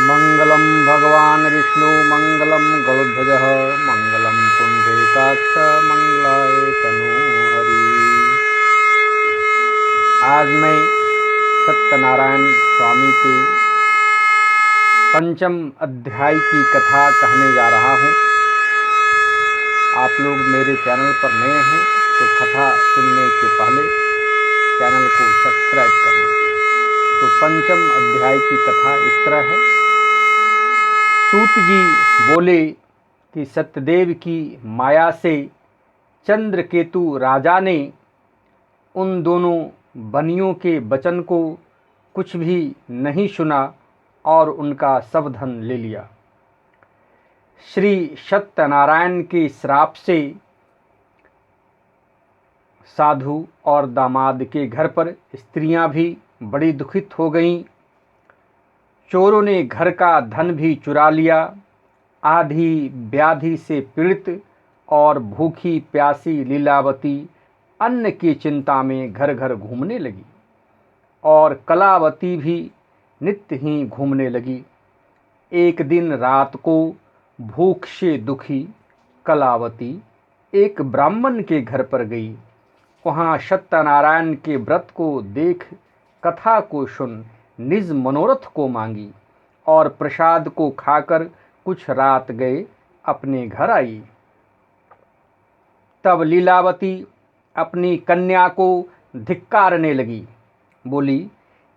मंगलम भगवान विष्णु मंगलम गरुड़ध्वज मंगलम पुंडरीकाक्ष मंगलाय तनोहरि। आज मैं सत्यनारायण स्वामी के पंचम अध्याय की कथा कहने जा रहा हूँ। आप लोग मेरे चैनल पर नए हैं तो कथा सुनने के पहले चैनल को सब्सक्राइब कर लें। तो पंचम अध्याय की कथा इस तरह है। सूत जी बोले कि सत्यदेव की माया से चंद्रकेतु राजा ने उन दोनों बनियों के वचन को कुछ भी नहीं सुना और उनका सब धन ले लिया। श्री सत्यनारायण के श्राप से साधु और दामाद के घर पर स्त्रियां भी बड़ी दुखित हो गईं। चोरों ने घर का धन भी चुरा लिया। आधी व्याधि से पीड़ित और भूखी प्यासी लीलावती अन्न की चिंता में घर घर घूमने लगी और कलावती भी नित्य ही घूमने लगी। एक दिन रात को भूख से दुखी कलावती एक ब्राह्मण के घर पर गई। वहाँ सत्यनारायण के व्रत को देख, कथा को सुन, निज मनोरथ को मांगी और प्रसाद को खाकर कुछ रात गए अपने घर आई। तब लीलावती अपनी कन्या को धिक्कारने लगी। बोली,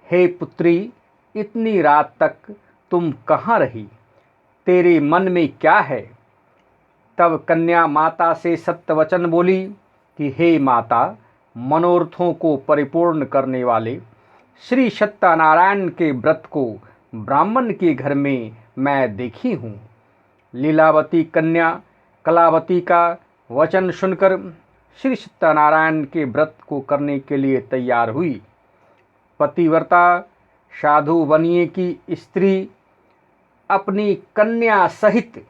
हे पुत्री, इतनी रात तक तुम कहाँ रही? तेरे मन में क्या है? तब कन्या माता से सत्यवचन बोली कि हे माता, मनोरथों को परिपूर्ण करने वाले श्री सत्यनारायण के व्रत को ब्राह्मण के घर में मैं देखी हूँ। लीलावती कन्या कलावती का वचन सुनकर श्री सत्यनारायण के व्रत को करने के लिए तैयार हुई। पतिव्रता साधु बनिए की स्त्री अपनी कन्या सहित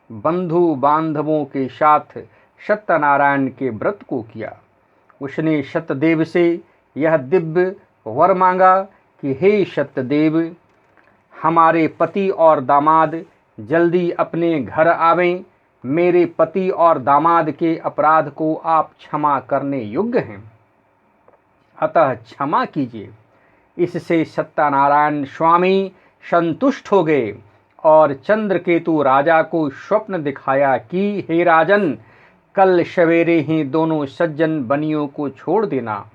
बंधु बांधवों के साथ सत्यनारायण के व्रत को किया। उसने सत्यदेव से यह दिव्य वर मांगा कि हे सत्यदेव, हमारे पति और दामाद जल्दी अपने घर आवें। मेरे पति और दामाद के अपराध को आप क्षमा करने योग्य हैं, अतः क्षमा कीजिए। इससे सत्यनारायण स्वामी संतुष्ट हो गए और चंद्रकेतु राजा को स्वप्न दिखाया कि हे राजन, कल सवेरे ही दोनों सज्जन बनियों को छोड़ देना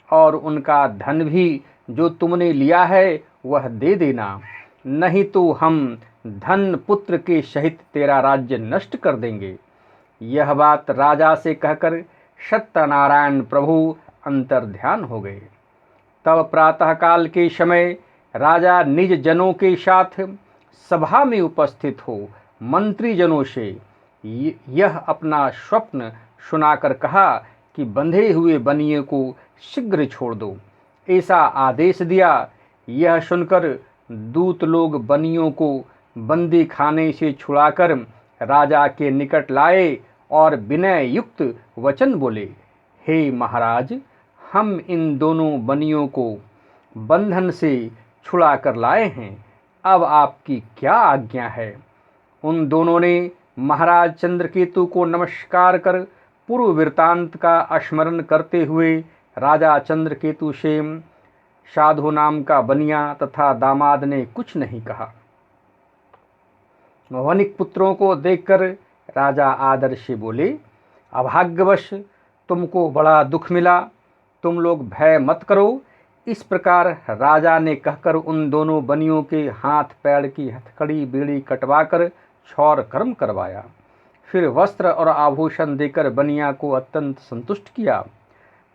और उनका धन भी जो तुमने लिया है वह दे देना, नहीं तो हम धन पुत्र के सहित तेरा राज्य नष्ट कर देंगे। यह बात राजा से कहकर सत्यनारायण प्रभु अंतर्ध्यान हो गए। तब प्रातःकाल के समय राजा निज जनों के साथ सभा में उपस्थित हो मंत्रीजनों से यह अपना स्वप्न सुनाकर कहा कि बंधे हुए बनिए को शीघ्र छोड़ दो, ऐसा आदेश दिया। यह सुनकर दूत लोग बनियों को बंदी खाने से छुड़ाकर राजा के निकट लाए और विनय युक्त वचन बोले, हे महाराज, हम इन दोनों बनियों को बंधन से छुड़ा कर लाए हैं, अब आपकी क्या आज्ञा है? उन दोनों ने महाराज चंद्रकेतु को नमस्कार कर पूर्व वृत्तांत का स्मरण करते हुए राजा चंद्रकेतु से साधु नाम का बनिया तथा दामाद ने कुछ नहीं कहा। वनिक पुत्रों को देखकर राजा आदर से बोले, अभाग्यवश तुमको बड़ा दुख मिला, तुम लोग भय मत करो। इस प्रकार राजा ने कहकर उन दोनों बनियों के हाथ पैर की हथकड़ी बीड़ी कटवाकर क्षौर कर्म करवाया। फिर वस्त्र और आभूषण देकर बनिया को अत्यंत संतुष्ट किया।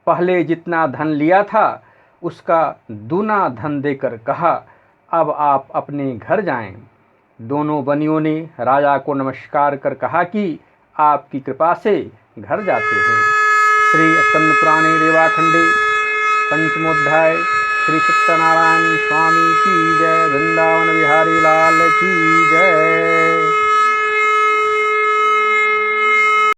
पहले जितना धन लिया था उसका दूना धन देकर कहा, अब आप अपने घर जाएं। दोनों बनियों ने राजा को नमस्कार कर कहा कि आपकी कृपा से घर जाते हैं। श्री स्कंद पुराणे रेवाखंडे पंचमोध्याय। श्री सत्यनारायण स्वामी की जय। वृंदावन बिहारी लाल की जय।